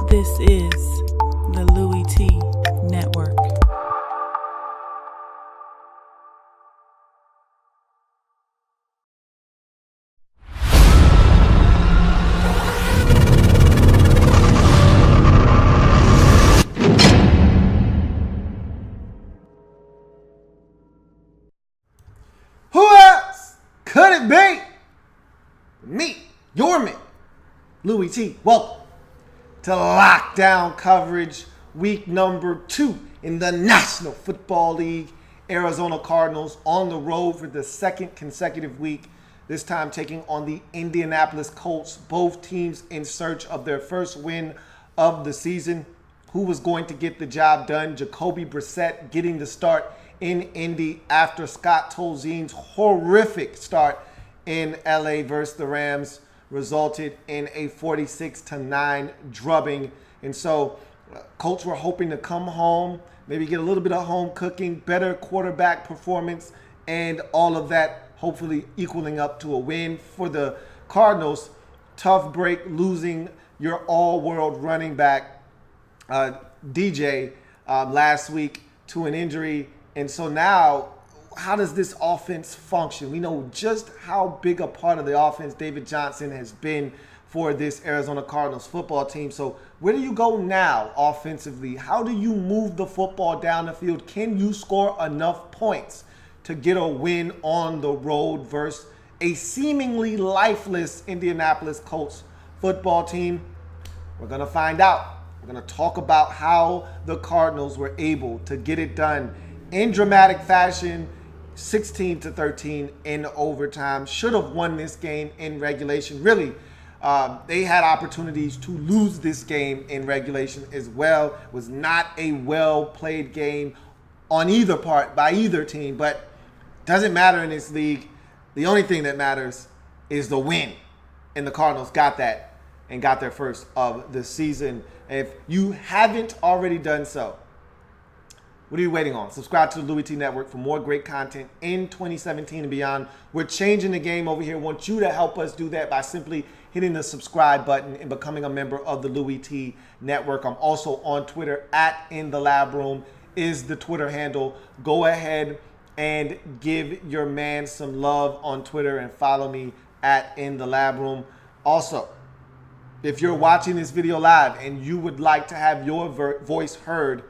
This is the Louie T Network. Who else could it be? Me, your man, Louie T. Welcome to lockdown coverage, week number 2 in the National Football League. Arizona Cardinals on the road for the second consecutive week, this time taking on the Indianapolis Colts. Both teams in search of their first win of the season. Who was going to get the job done? Jacoby Brissett getting the start in Indy after Scott Tolzien's horrific start in L.A. versus the Rams resulted in a 46-9 drubbing. And so Colts were hoping to come home, maybe get a little bit of home cooking, better quarterback performance, and all of that hopefully equaling up to a win. For the Cardinals, tough break, losing your all-world running back, DJ, last week to an injury. And so now, how does this offense function? We know just how big a part of the offense David Johnson has been for this Arizona Cardinals football team. So where do you go now offensively? How do you move the football down the field? Can you score enough points to get a win on the road versus a seemingly lifeless Indianapolis Colts football team? We're going to find out. We're going to talk about how the Cardinals were able to get it done in dramatic fashion, 16-13 in overtime. Should have won this game in regulation. Really, they had opportunities to lose this game in regulation as well. It was not a well-played game on either part by either team, but doesn't matter in this league. The only thing that matters is the win, and the Cardinals got that and got their first of the season. If you haven't already done so, what are you waiting on? Subscribe to the Louie T Network for more great content in 2017 and beyond. We're changing the game over here. I want you to help us do that by simply hitting the subscribe button and becoming a member of the Louie T Network. I'm also on Twitter. @InTheLabRoom is the Twitter handle. Go ahead and give your man some love on Twitter and follow me @InTheLabRoom. Also, if you're watching this video live and you would like to have your voice heard,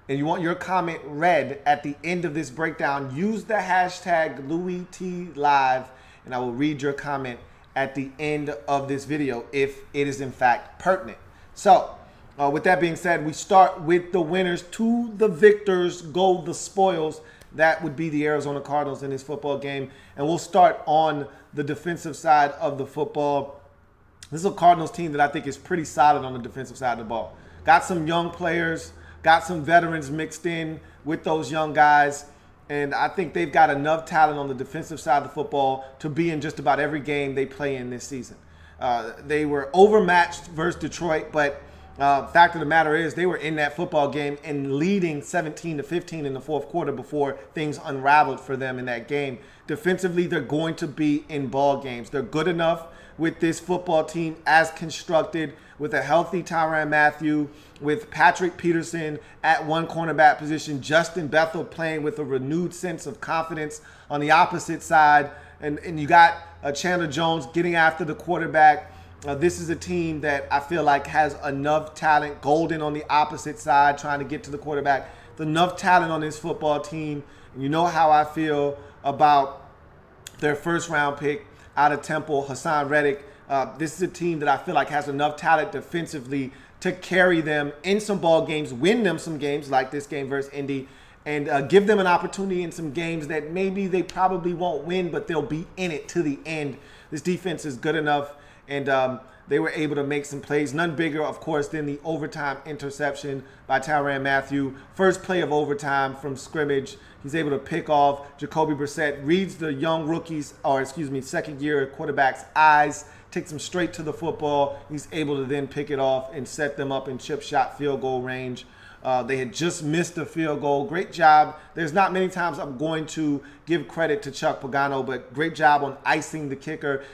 and you want your comment read at the end of this breakdown, use the hashtag LouieTLive, and I will read your comment at the end of this video if it is in fact pertinent. So, with that being said, we start with the winners. To the victors go the spoils. That would be the Arizona Cardinals in this football game. And we'll start on the defensive side of the football. This is a Cardinals team that I think is pretty solid on the defensive side of the ball. Got some young players, got some veterans mixed in with those young guys, and I think they've got enough talent on the defensive side of the football to be in just about every game they play in this season. They were overmatched versus Detroit, but fact of the matter is they were in that football game and leading 17-15 in the fourth quarter before things unraveled for them in that game. Defensively, they're going to be in ball games. They're good enough with this football team as constructed, with a healthy Tyrann Mathieu, with Patrick Peterson at one cornerback position, Justin Bethel playing with a renewed sense of confidence on the opposite side, and you got Chandler Jones getting after the quarterback. This is a team that I feel like has enough talent. Golden on the opposite side trying to get to the quarterback. There's enough talent on this football team. You know how I feel about their first round pick out of Temple, Hassan Reddick. This is a team that I feel like has enough talent defensively to carry them in some ball games, win them some games like this game versus Indy, and give them an opportunity in some games that maybe they probably won't win, but they'll be in it to the end. This defense is good enough, and they were able to make some plays. None bigger, of course, than the overtime interception by Tyrann Mathieu. First play of overtime from scrimmage. He's able to pick off Jacoby Brissett, reads the young rookies, second-year quarterback's eyes, takes them straight to the football. He's able to then pick it off and set them up in chip shot field goal range. They had just missed a field goal. Great job. There's not many times I'm going to give credit to Chuck Pagano, but great job on icing the kicker.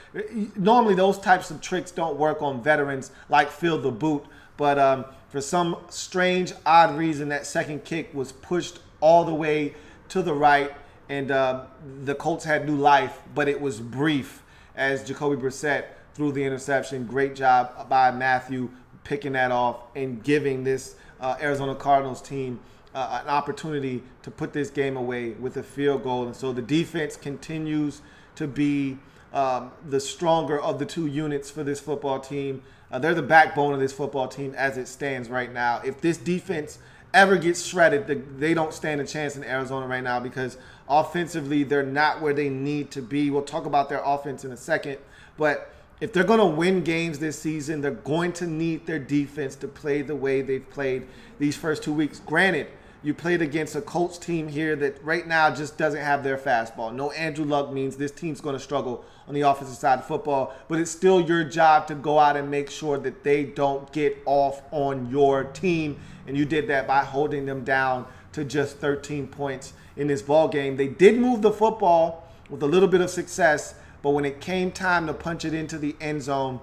Normally those types of tricks don't work on veterans like Phil the Boot, but for some strange, odd reason, that second kick was pushed all the way to the right, and the Colts had new life, but it was brief as Jacoby Brissett threw the interception. Great job by Matthew picking that off and giving this Arizona Cardinals team an opportunity to put this game away with a field goal. And so the defense continues to be the stronger of the two units for this football team. They're the backbone of this football team as it stands right now. If this defense ever gets shredded, they don't stand a chance in Arizona right now, because offensively they're not where they need to be. We'll talk about their offense in a second, but if they're going to win games this season, they're going to need their defense to play the way they've played these first 2 weeks. Granted, you played against a Colts team here that right now just doesn't have their fastball. No Andrew Luck means this team's going to struggle on the offensive side of football, but it's still your job to go out and make sure that they don't get off on your team, and you did that by holding them down to just 13 points in this ball game. They did move the football with a little bit of success, but when it came time to punch it into the end zone,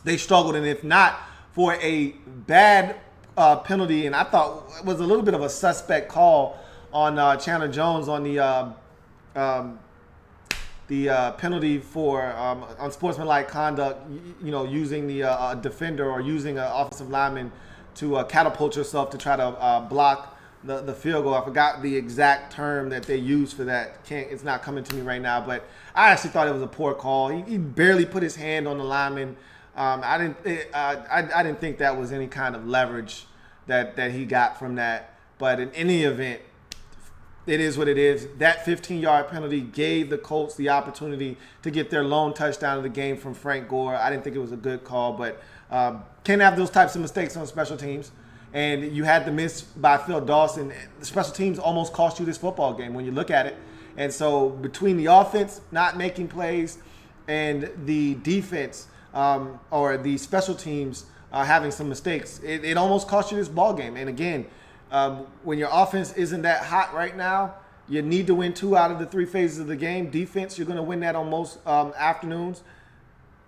they struggled. And if not for a bad penalty, and I thought it was a little bit of a suspect call on Chandler Jones on the penalty for unsportsmanlike conduct, using the defender or using an offensive lineman to catapult yourself to try to block the field goal. I forgot the exact term that they used for that. It's not coming to me right now, but I actually thought it was a poor call. He barely put his hand on the lineman. I didn't think that was any kind of leverage that he got from that. But in any event, it is what it is. That 15-yard penalty gave the Colts the opportunity to get their lone touchdown of the game from Frank Gore. I didn't think it was a good call, but can't have those types of mistakes on special teams. And you had the miss by Phil Dawson. The special teams almost cost you this football game when you look at it. And so between the offense not making plays and the defense or the special teams having some mistakes, it almost cost you this ball game. And again, when your offense isn't that hot right now, you need to win 2 out of the 3 phases of the game. Defense, you're going to win that on most afternoons.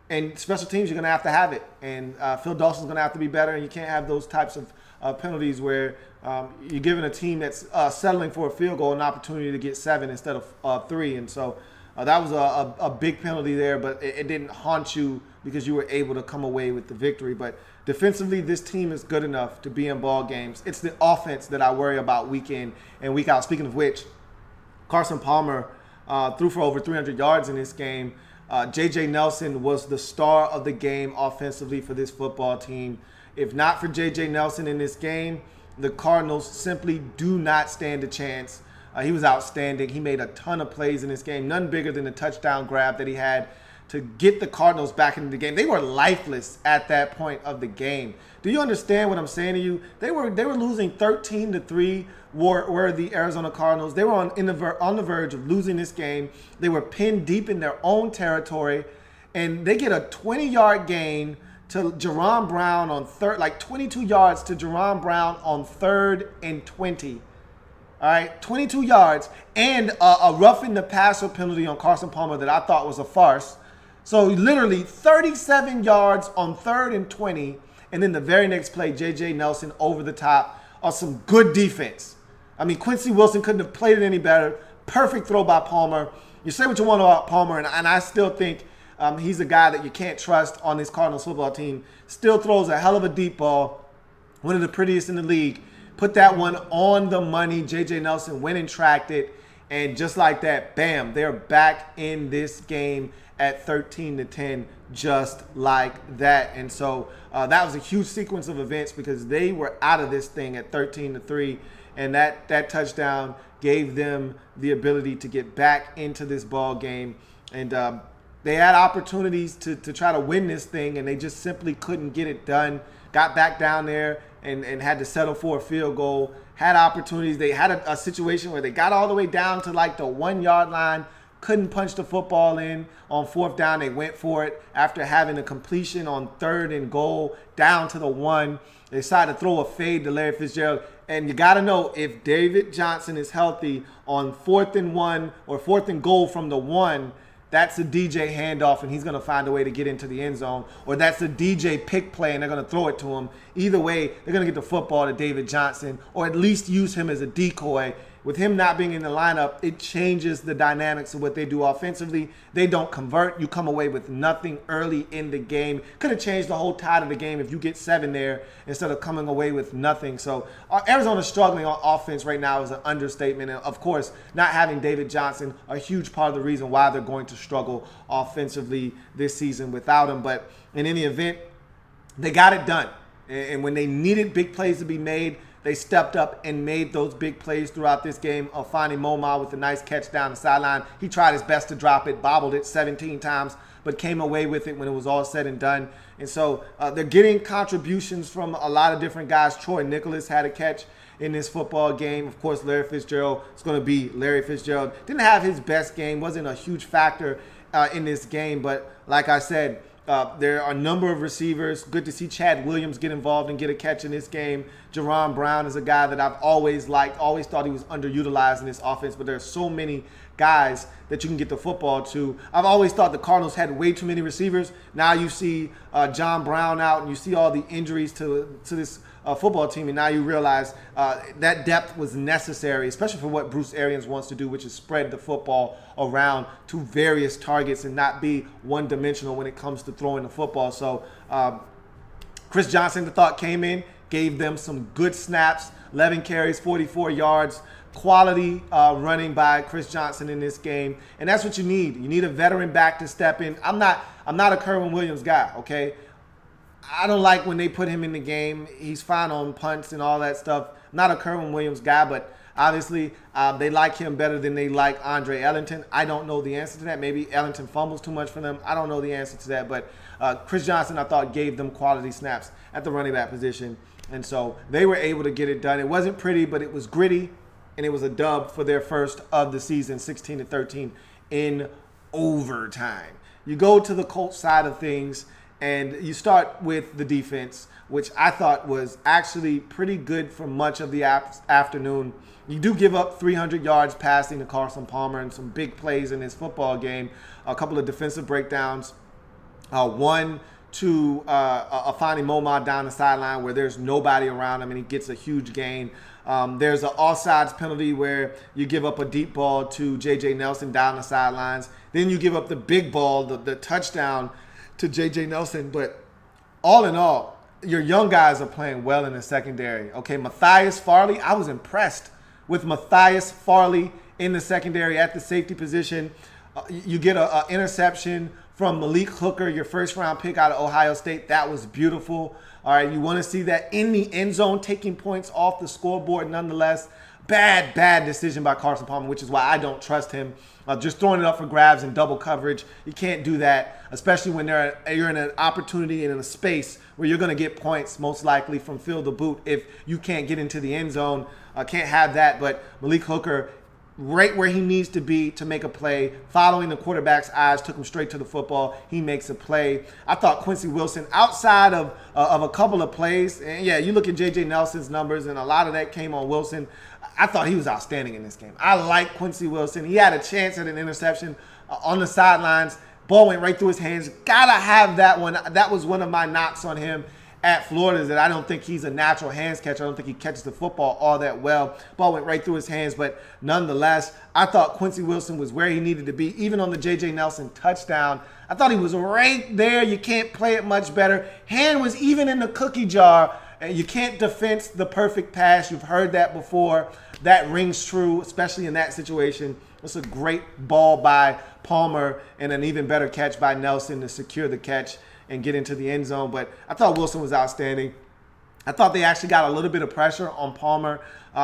And special teams, you're going to have it. And Phil Dawson's going to have to be better, and you can't have those types of penalties where you're giving a team that's settling for a field goal an opportunity to get 7 instead of 3. And so that was a big penalty there, but it didn't haunt you because you were able to come away with the victory. But defensively, this team is good enough to be in ball games. It's the offense that I worry about week in and week out. Speaking of which, Carson Palmer threw for over 300 yards in this game. J.J. Nelson was the star of the game offensively for this football team. If not for J.J. Nelson in this game, the Cardinals simply do not stand a chance. He was outstanding. He made a ton of plays in this game, none bigger than the touchdown grab that he had to get the Cardinals back into the game. They were lifeless at that point of the game. Do you understand what I'm saying to you? They were losing 13-3. Were the Arizona Cardinals. They were on the verge of losing this game. They were pinned deep in their own territory, and they get a 20-yard gain to Jerron Brown on third, like 22 yards to Jerron Brown on 3rd and 20. All right, 22 yards and a roughing the passer penalty on Carson Palmer that I thought was a farce. So literally 37 yards on 3rd and 20, and then the very next play, J.J. Nelson over the top on some good defense. I mean, Quincy Wilson couldn't have played it any better. Perfect throw by Palmer. You say what you want about Palmer, and I still think he's a guy that you can't trust on this Cardinals football team. Still throws a hell of a deep ball, one of the prettiest in the league. Put that one on the money. J.J. Nelson went and tracked it, and just like that, bam, they're back in this game at 13-10, just like that. And so that was a huge sequence of events because they were out of this thing at 13-3, and that touchdown gave them the ability to get back into this ball game. And they had opportunities to try to win this thing, and they just simply couldn't get it done. Got back down there and had to settle for a field goal. Had opportunities. They had a situation where they got all the way down to like the 1-yard line, couldn't punch the football in. On 4th down, they went for it after having a completion on 3rd and goal down to the 1. They decided to throw a fade to Larry Fitzgerald. And you got to know, if David Johnson is healthy on 4th and 1 or 4th and goal from the 1, that's a DJ handoff, and he's going to find a way to get into the end zone. Or that's a DJ pick play, and they're going to throw it to him. Either way, they're going to get the football to David Johnson, or at least use him as a decoy. With him not being in the lineup, it changes the dynamics of what they do offensively. They don't convert. You come away with nothing early in the game. Could have changed the whole tide of the game if you get 7 there instead of coming away with nothing. So Arizona struggling on offense right now is an understatement. And, of course, not having David Johnson, a huge part of the reason why they're going to struggle offensively this season without him. But in any event, they got it done. And when they needed big plays to be made, they stepped up and made those big plays throughout this game. Finding Momar with a nice catch down the sideline. He tried his best to drop it, bobbled it 17 times, but came away with it when it was all said and done. And so they're getting contributions from a lot of different guys. Troy Nicholas had a catch in this football game. Of course, Larry Fitzgerald is going to be Larry Fitzgerald. Didn't have his best game, wasn't a huge factor in this game, but like I said, there are a number of receivers. Good to see Chad Williams get involved and get a catch in this game. Jerron Brown is a guy that I've always liked, always thought he was underutilized in this offense, but there are so many guys that you can get the football to. I've always thought the Cardinals had way too many receivers. Now you see John Brown out, and you see all the injuries to this football team, and now you realize that depth was necessary, especially for what Bruce Arians wants to do, which is spread the football around to various targets and not be one-dimensional when it comes to throwing the football. So Chris Johnson, the thought, came in, gave them some good snaps, 11 carries, 44 yards, quality running by Chris Johnson in this game, and that's what you need. You need a veteran back to step in. I'm not a Kerwin Williams guy, okay? I don't like when they put him in the game. He's fine on punts and all that stuff. I'm not a Kerwin Williams guy, but obviously they like him better than they like Andre Ellington. I don't know the answer to that. Maybe Ellington fumbles too much for them. I don't know the answer to that, but Chris Johnson, I thought, gave them quality snaps at the running back position, and so they were able to get it done. It wasn't pretty, but it was gritty, and it was a dub for their first of the season, 16-13 in overtime. You go to the Colts side of things, and you start with the defense, which I thought was actually pretty good for much of the afternoon. You do give up 300 yards passing to Carson Palmer and some big plays in this football game, a couple of defensive breakdowns, one to finding Momar down the sideline where there's nobody around him and he gets a huge gain. There's an offsides penalty where you give up a deep ball to J.J. Nelson down the sidelines. Then you give up the big ball, the touchdown to J.J. Nelson. But all in all, your young guys are playing well in the secondary. Okay, Matthias Farley, I was impressed with Matthias Farley in the secondary at the safety position. You get an interception from Malik Hooker, your first-round pick out of Ohio State. That was beautiful. All right, you want to see that in the end zone, taking points off the scoreboard nonetheless. Bad decision by Carson Palmer, which is why I don't trust him. Just throwing it up for grabs and double coverage. You can't do that, especially when you're in an opportunity and in a space where you're going to get points, most likely from field the boot, if you can't get into the end zone. Can't have that, but Malik Hooker, right where he needs to be to make a play, following the quarterback's eyes, took him straight to the football. He makes a play. I thought Quincy Wilson, outside of a couple of plays, and yeah, you look at J.J. Nelson's numbers, and a lot of that came on Wilson. I thought he was outstanding in this game. I like Quincy Wilson. He had a chance at an interception on the sidelines. Ball went right through his hands. Gotta have that one. That was one of my knocks on him at Florida, is that I don't think he's a natural hands catcher. I don't think he catches the football all that well. Ball went right through his hands, but nonetheless, I thought Quincy Wilson was where he needed to be. Even on the J.J. Nelson touchdown, I thought he was right there. You can't play it much better. Hand was even in the cookie jar. And you can't defense the perfect pass. You've heard that before. That rings true, especially in that situation. It's a great ball by Palmer and an even better catch by Nelson to secure the catch and get into the end zone. But I thought Wilson was outstanding. I thought they actually got a little bit of pressure on Palmer.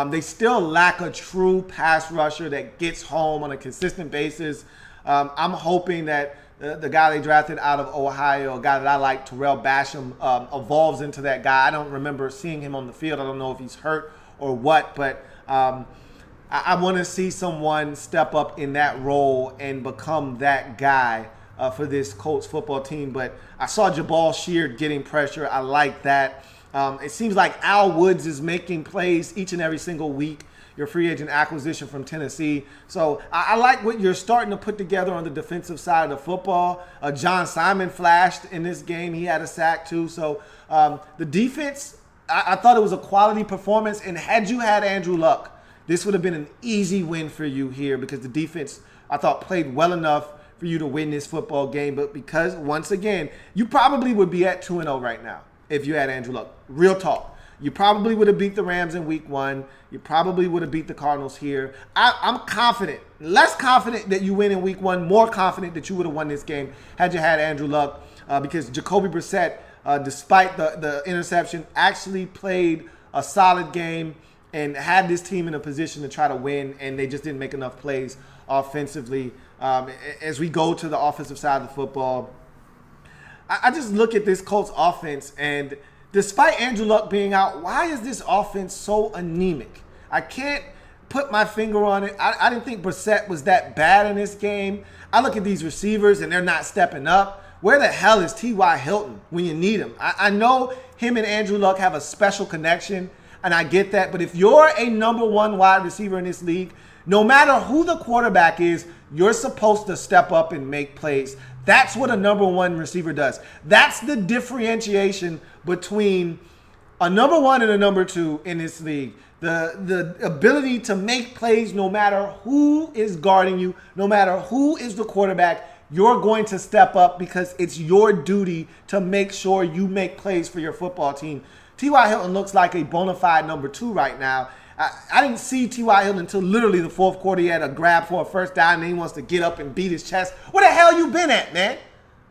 They still lack a true pass rusher that gets home on a consistent basis. I'm hoping that the guy they drafted out of Ohio, a guy that I like, Terrell Basham, evolves into that guy. I don't remember seeing him on the field. I don't know if he's hurt or what, but I want to see someone step up in that role and become that guy for this Colts football team. But I saw Jabal Sheard getting pressure. I like that. It seems like Al Woods is making plays each and every single week. Your free agent acquisition from Tennessee. So I like what you're starting to put together on the defensive side of the football. John Simon flashed in this game. He had a sack too. So the defense, I thought it was a quality performance. And had you had Andrew Luck, this would have been an easy win for you here because the defense, I thought, played well enough for you to win this football game. But because, once again, you probably would be at 2-0 right now if you had Andrew Luck. Real talk. You probably would have beat the Rams in week 1. You probably would have beat the Cardinals here. I'm confident, less confident that you win in week 1, more confident that you would have won this game had you had Andrew Luck because Jacoby Brissett, despite the interception, actually played a solid game and had this team in a position to try to win, and they just didn't make enough plays offensively. As we go to the offensive side of the football, I just look at this Colts offense, and despite Andrew Luck being out, why is this offense so anemic? I can't put my finger on it. I didn't think Brissett was that bad in this game. I look at these receivers, and they're not stepping up. Where the hell is T.Y. Hilton when you need him? I know him and Andrew Luck have a special connection, and I get that. But if you're a number 1 wide receiver in this league, no matter who the quarterback is, you're supposed to step up and make plays. That's what a number 1 receiver does. That's the differentiation between a number 1 and a number 2 in this league. The ability to make plays no matter who is guarding you, no matter who is the quarterback, you're going to step up because it's your duty to make sure you make plays for your football team. T.Y. Hilton looks like a bona fide number 2 right now. I didn't see T.Y. Hilton until literally the fourth quarter. He had a grab for a first down, and then he wants to get up and beat his chest. Where the hell you been at, man?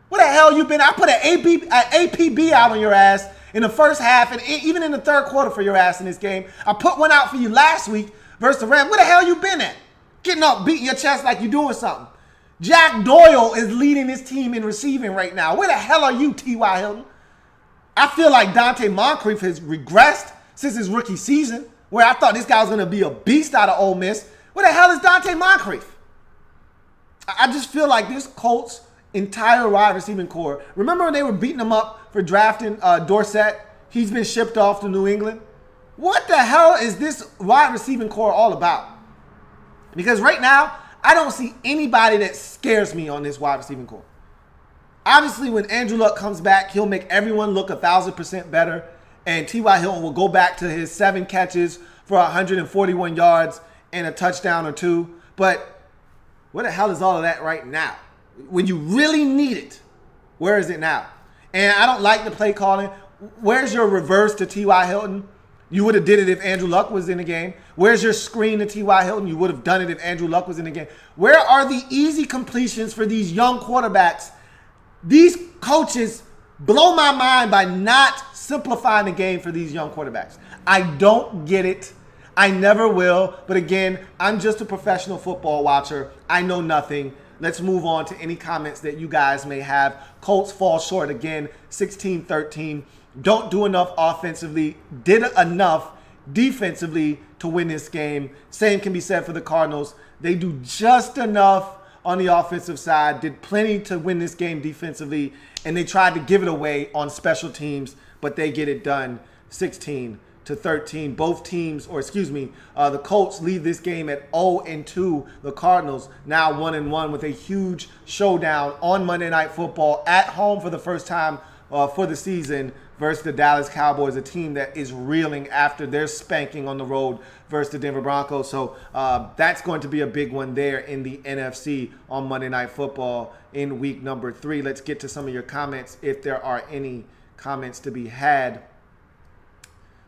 Where the hell you been? I put an APB out on your ass in the first half and even in the third quarter for your ass in this game. I put one out for you last week versus the Rams. Where the hell you been at? Getting up, beating your chest like you're doing something. Jack Doyle is leading this team in receiving right now. Where the hell are you, T.Y. Hilton? I feel like Dante Moncrief has regressed since his rookie season, where I thought this guy was going to be a beast out of Ole Miss. Where the hell is Dante Moncrief? I just feel like this Colts entire wide receiving core. Remember when they were beating him up for drafting Dorsett? He's been shipped off to New England. What the hell is this wide receiving core all about? Because right now, I don't see anybody that scares me on this wide receiving core. Obviously, when Andrew Luck comes back, he'll make everyone look 1,000% better. And T.Y. Hilton will go back to his 7 catches for 141 yards and a touchdown or 2. But where the hell is all of that right now? When you really need it, where is it now? And I don't like the play calling. Where's your reverse to T.Y. Hilton? You would have did it if Andrew Luck was in the game. Where's your screen to T.Y. Hilton? You would have done it if Andrew Luck was in the game. Where are the easy completions for these young quarterbacks? These coaches blow my mind by not simplifying the game for these young quarterbacks. I don't get it. I never will. But again, I'm just a professional football watcher. I know nothing. Let's move on to any comments that you guys may have. Colts fall short again, 16-13. Don't do enough offensively. Did enough defensively to win this game. Same can be said for the Cardinals. They do just enough on the offensive side, did plenty to win this game defensively, and they tried to give it away on special teams, but they get it done 16-13. Both teams, the Colts leave this game at 0-2. The Cardinals now 1-1 with a huge showdown on Monday Night Football at home for the first time for the season versus the Dallas Cowboys, a team that is reeling after their spanking on the road versus the Denver Broncos. So that's going to be a big one there in the NFC on Monday Night Football in week number 3. Let's get to some of your comments if there are any comments to be had.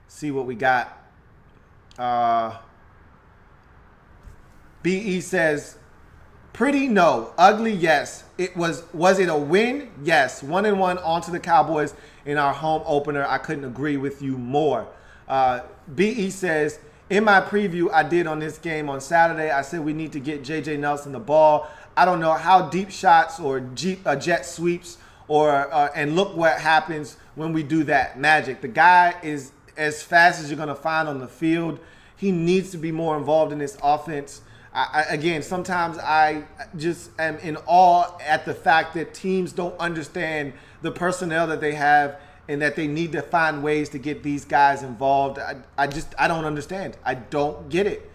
See what we got. BE says, pretty no, ugly yes. Was it a win? Yes. 1-1 onto the Cowboys in our home opener. I couldn't agree with you more. BE says, in my preview I did on this game on Saturday, I said we need to get J.J. Nelson the ball. I don't know how deep shots or jet sweeps and look what happens when we do that. Magic. The guy is as fast as you're going to find on the field. He needs to be more involved in this offense. Sometimes I just am in awe at the fact that teams don't understand the personnel that they have and that they need to find ways to get these guys involved. I don't understand. I don't get it.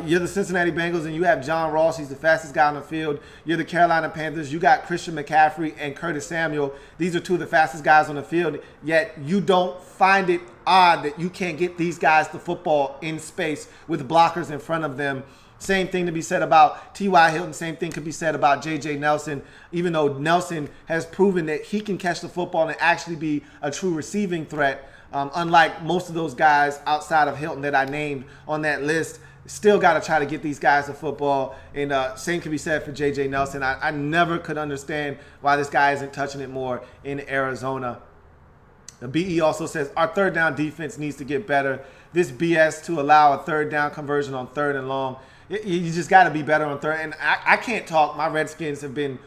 You're the Cincinnati Bengals, and you have John Ross. He's the fastest guy on the field. You're the Carolina Panthers. You got Christian McCaffrey and Curtis Samuel. These are two of the fastest guys on the field, yet you don't find it odd that you can't get these guys the football in space with blockers in front of them. Same thing to be said about T.Y. Hilton. Same thing could be said about J.J. Nelson, even though Nelson has proven that he can catch the football and actually be a true receiving threat, unlike most of those guys outside of Hilton that I named on that list. Still got to try to get these guys the football. And same can be said for J.J. Nelson. I never could understand why this guy isn't touching it more in Arizona. The BE also says our third down defense needs to get better. This BS to allow a third down conversion on third and long. You just got to be better on third. And I can't talk. My Redskins have been,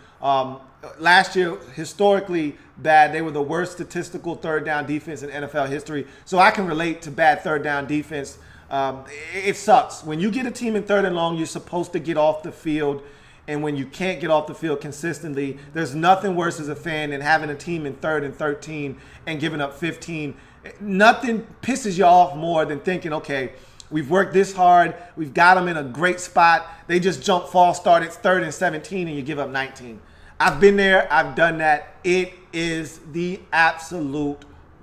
last year, historically bad. They were the worst statistical third down defense in NFL history. So I can relate to bad third down defense. It sucks. When you get a team in third and long, you're supposed to get off the field. And when you can't get off the field consistently, there's nothing worse as a fan than having a team in third and 13 and giving up 15. Nothing pisses you off more than thinking, okay, we've worked this hard. We've got them in a great spot. They just jump false start. It's third and 17 and you give up 19. I've been there. I've done that. It is the absolute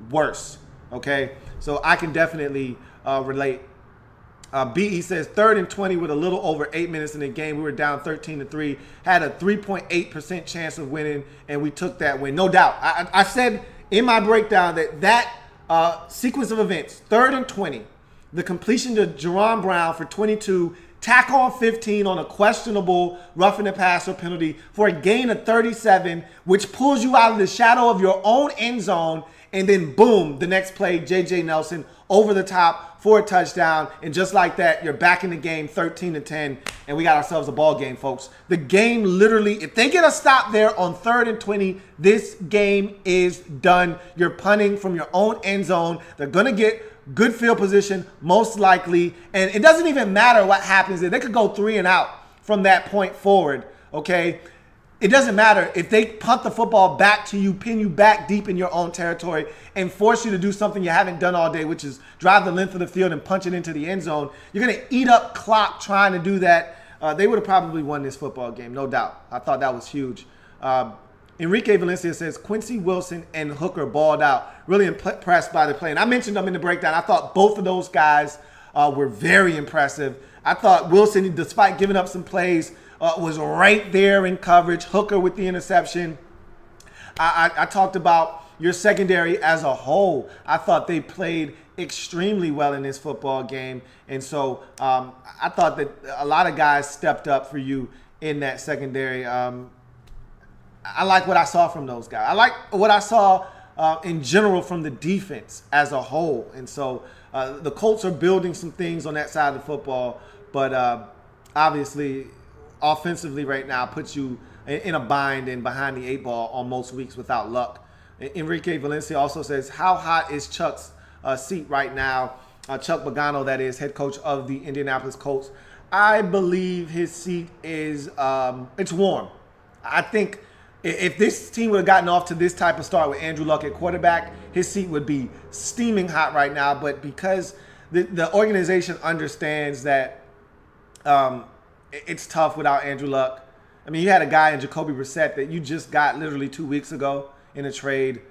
worst. Okay? So I can definitely relate. BE says 3rd and 20 with a little over 8 minutes in the game. We were down 13-3, had a 3.8% chance of winning, and we took that win. No doubt. I said in my breakdown that sequence of events, 3rd and 20, the completion to Jerron Brown for 22, tackle on 15 on a questionable roughing the passer penalty for a gain of 37, which pulls you out of the shadow of your own end zone, and then boom, the next play, J.J. Nelson over the top for a touchdown, and just like that, you're back in the game 13-10, and we got ourselves a ball game, folks. The game literally, if they get a stop there on 3rd and 20, this game is done. You're punting from your own end zone. They're going to get good field position, most likely, and it doesn't even matter what happens there. They could go 3 and out from that point forward, okay? It doesn't matter if they punt the football back to you, pin you back deep in your own territory, and force you to do something you haven't done all day, which is drive the length of the field and punch it into the end zone. You're going to eat up clock trying to do that. They would have probably won this football game, no doubt. I thought that was huge. Enrique Valencia says Quincy Wilson and Hooker balled out. Really impressed by the play. And I mentioned them in the breakdown. I thought both of those guys were very impressive. I thought Wilson, despite giving up some plays, was right there in coverage. Hooker with the interception. I talked about your secondary as a whole. I thought they played extremely well in this football game. And so I thought that a lot of guys stepped up for you in that secondary. I like what I saw from those guys. I like what I saw in general from the defense as a whole. And so the Colts are building some things on that side of the football. But obviously, offensively right now puts you in a bind and behind the 8 ball on most weeks without luck. Enrique Valencia also says, how hot is Chuck's seat right now? Chuck Pagano, that is, head coach of the Indianapolis Colts. I believe his seat is it's warm. I think if this team would have gotten off to this type of start with Andrew Luck at quarterback, his seat would be steaming hot right now. But because the organization understands that it's tough without Andrew Luck. I mean, you had a guy in Jacoby Brissett that you just got literally 2 weeks ago in a trade.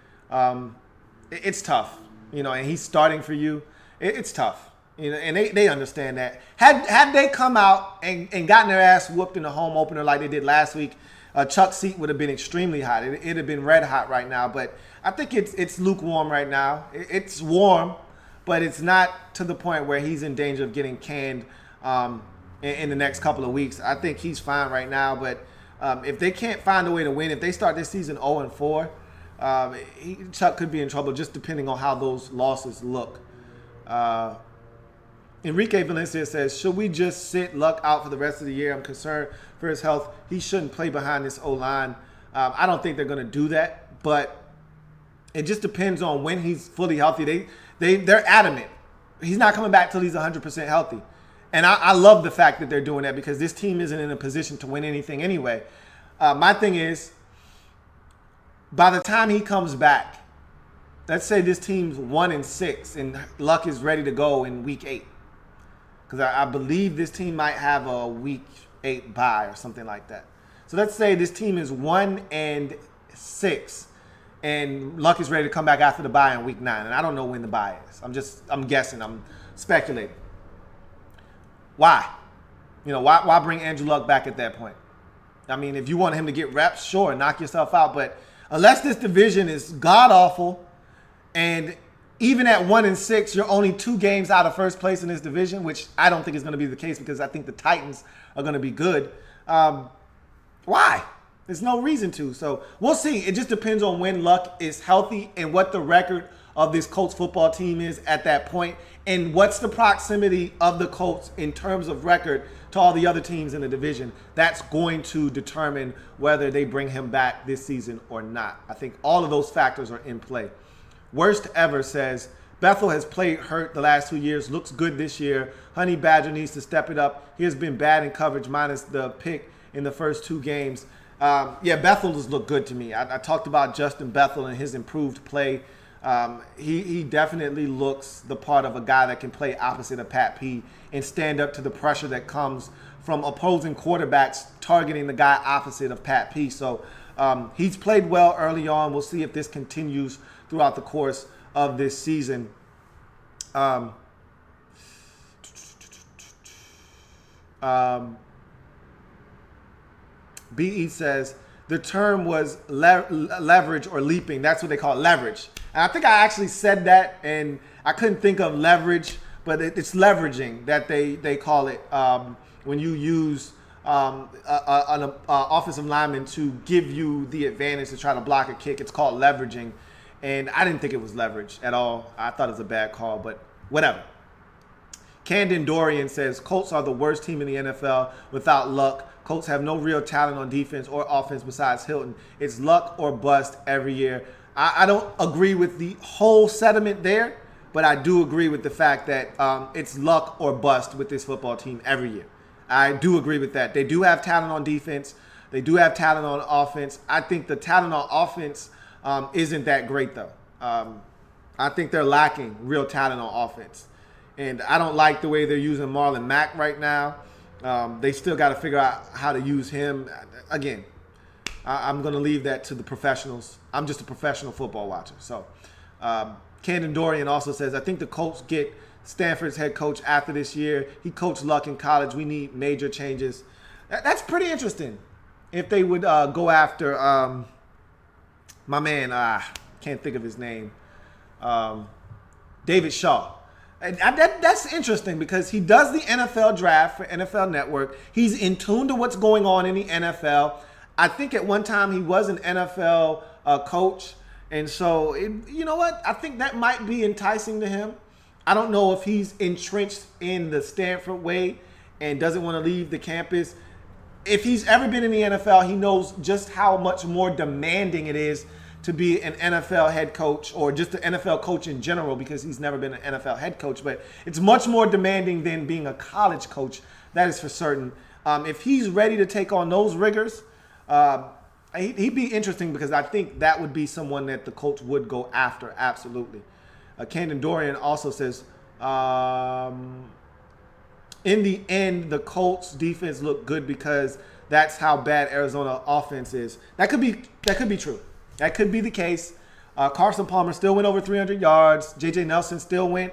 It's tough, and he's starting for you. It's tough, and they understand that. Had they come out and gotten their ass whooped in the home opener like they did last week, Chuck's seat would have been extremely hot. It'd have been red hot right now. But I think it's lukewarm right now. It's warm, but it's not to the point where he's in danger of getting canned in the next couple of weeks. I think he's fine right now, but if they can't find a way to win, if they start this season 0-4, Chuck could be in trouble just depending on how those losses look. Enrique Valencia says, should we just sit Luck out for the rest of the year? I'm concerned for his health. He shouldn't play behind this O-line. I don't think they're going to do that, but it just depends on when he's fully healthy. They're adamant. He's not coming back till he's 100% healthy. And I love the fact that they're doing that because this team isn't in a position to win anything anyway. My thing is, by the time he comes back, let's say this team's 1-6 and Luck is ready to go in week 8. Because I believe this team might have a week 8 bye or something like that. So let's say this team is 1-6 and Luck is ready to come back after the bye in week 9. And I don't know when the bye is. I'm guessing. I'm speculating. Why? Why bring Andrew Luck back at that point? I mean, if you want him to get reps, sure, knock yourself out. But unless this division is god-awful and even at 1-6, you're only 2 games out of first place in this division, which I don't think is going to be the case because I think the Titans are going to be good. Why? There's no reason to. So we'll see. It just depends on when Luck is healthy and what the record of this Colts football team is at that point, and what's the proximity of the Colts in terms of record to all the other teams in the division. That's going to determine whether they bring him back this season or not. I think all of those factors are in play. Worst ever says, Bethel has played hurt the last 2 years, looks good this year. Honey Badger needs to step it up. He has been bad in coverage minus the pick in the first 2 games. Bethel has looked good to me. I talked about Justin Bethel and his improved play. He definitely looks the part of a guy that can play opposite of Pat P and stand up to the pressure that comes from opposing quarterbacks targeting the guy opposite of Pat P. So he's played well early on. We'll see if this continues throughout the course of this season. BE says the term was leverage or leaping. That's what they call it, leverage. And I think I actually said that, and I couldn't think of leverage, but it's leveraging that they call it when you use an offensive lineman to give you the advantage to try to block a kick. It's called leveraging, and I didn't think it was leverage at all. I thought it was a bad call, but whatever. Camden Dorian says, Colts are the worst team in the NFL without Luck. Colts have no real talent on defense or offense besides Hilton. It's Luck or bust every year. I don't agree with the whole sentiment there, but I do agree with the fact that it's Luck or bust with this football team every year. I do agree with that. They do have talent on defense. They do have talent on offense. I think the talent on offense isn't that great, though. I think they're lacking real talent on offense. And I don't like the way they're using Marlon Mack right now. They still got to figure out how to use him. Again, I'm going to leave that to the professionals. I'm just a professional football watcher. So, Camden Dorian also says, I think the Colts get Stanford's head coach after this year. He coached Luck in college. We need major changes. That's pretty interesting. If they would go after my man, can't think of his name, David Shaw. That's interesting because he does the NFL draft for NFL Network. He's in tune to what's going on in the NFL. I think at one time he was an NFL coach. And so, you know what? I think that might be enticing to him. I don't know if he's entrenched in the Stanford way and doesn't want to leave the campus. If he's ever been in the NFL, he knows just how much more demanding it is to be an NFL head coach or just an NFL coach in general, because he's never been an NFL head coach. But it's much more demanding than being a college coach. That is for certain. If he's ready to take on those rigors, he'd be interesting because I think that would be someone that the Colts would go after, absolutely. Camden Dorian also says, in the end, the Colts defense looked good because that's how bad Arizona offense is. That could be true. That could be the case. Carson Palmer still went over 300 yards. J.J. Nelson still went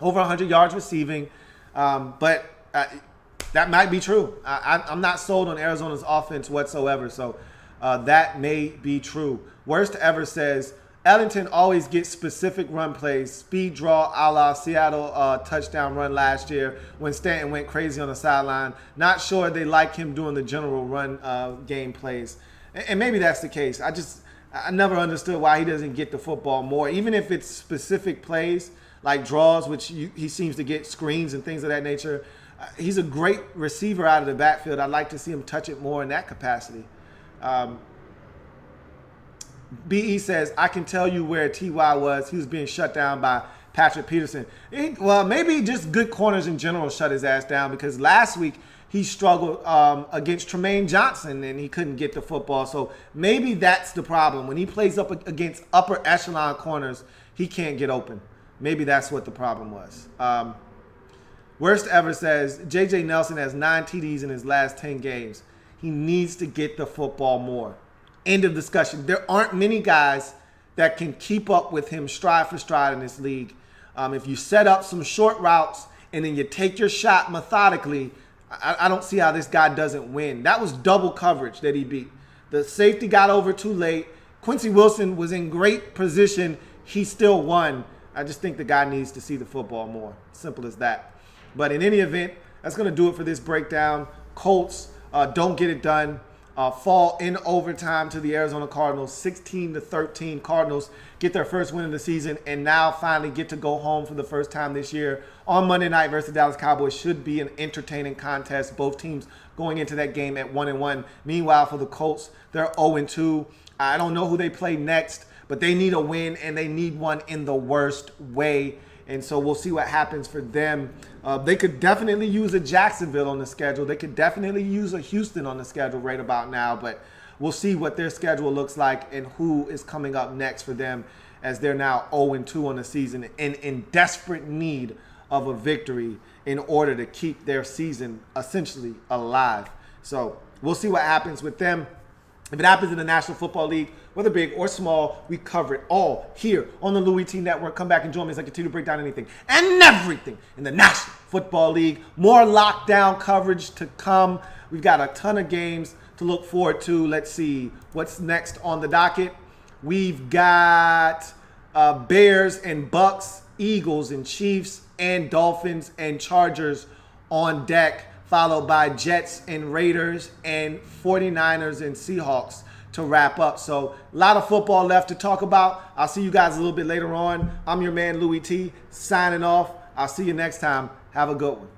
over 100 yards receiving. But that might be true. I'm not sold on Arizona's offense whatsoever. So that may be true. Worst ever says, Ellington always gets specific run plays, speed draw a la Seattle touchdown run last year when Stanton went crazy on the sideline. Not sure they like him doing the general run game plays. And maybe that's the case. I never understood why he doesn't get the football more, even if it's specific plays like draws, which he seems to get screens and things of that nature. He's a great receiver out of the backfield. I'd like to see him touch it more in that capacity. BE says, I can tell you where T.Y. was. He was being shut down by Patrick Peterson. Maybe just good corners in general shut his ass down, because last week he struggled against Tremaine Johnson and he couldn't get the football. So maybe that's the problem. When he plays up against upper echelon corners, he can't get open. Maybe that's what the problem was. Worst Ever says, J.J. Nelson has 9 TDs in his last 10 games. He needs to get the football more. End of discussion. There aren't many guys that can keep up with him stride for stride in this league. If you set up some short routes and then you take your shot methodically, I don't see how this guy doesn't win. That was double coverage that he beat. The safety got over too late. Quincy Wilson was in great position. He still won. I just think the guy needs to see the football more. Simple as that. But in any event, that's going to do it for this breakdown. Colts don't get it done. Fall in overtime to the Arizona Cardinals, 16-13. Cardinals get their first win of the season and now finally get to go home for the first time this year on Monday night versus the Dallas Cowboys. Should be an entertaining contest. Both teams going into that game at 1-1. Meanwhile, for the Colts, they're 0-2. I don't know who they play next, but they need a win, and they need one in the worst way. And so we'll see what happens for them. They could definitely use a Jacksonville on the schedule. They could definitely use a Houston on the schedule right about now. But we'll see what their schedule looks like and who is coming up next for them, as they're now 0-2 on the season and in desperate need of a victory in order to keep their season essentially alive. So we'll see what happens with them. If it happens in the National Football League, whether big or small, we cover it all here on the Louie T Network. Come back and join me as I continue to break down anything and everything in the National Football League. More lockdown coverage to come. We've got a ton of games to look forward to. Let's see what's next on the docket. We've got Bears and Bucks, Eagles and Chiefs, and Dolphins and Chargers on deck, followed by Jets and Raiders and 49ers and Seahawks to wrap up. So a lot of football left to talk about. I'll see you guys a little bit later on. I'm your man, Louie T, signing off. I'll see you next time. Have a good one.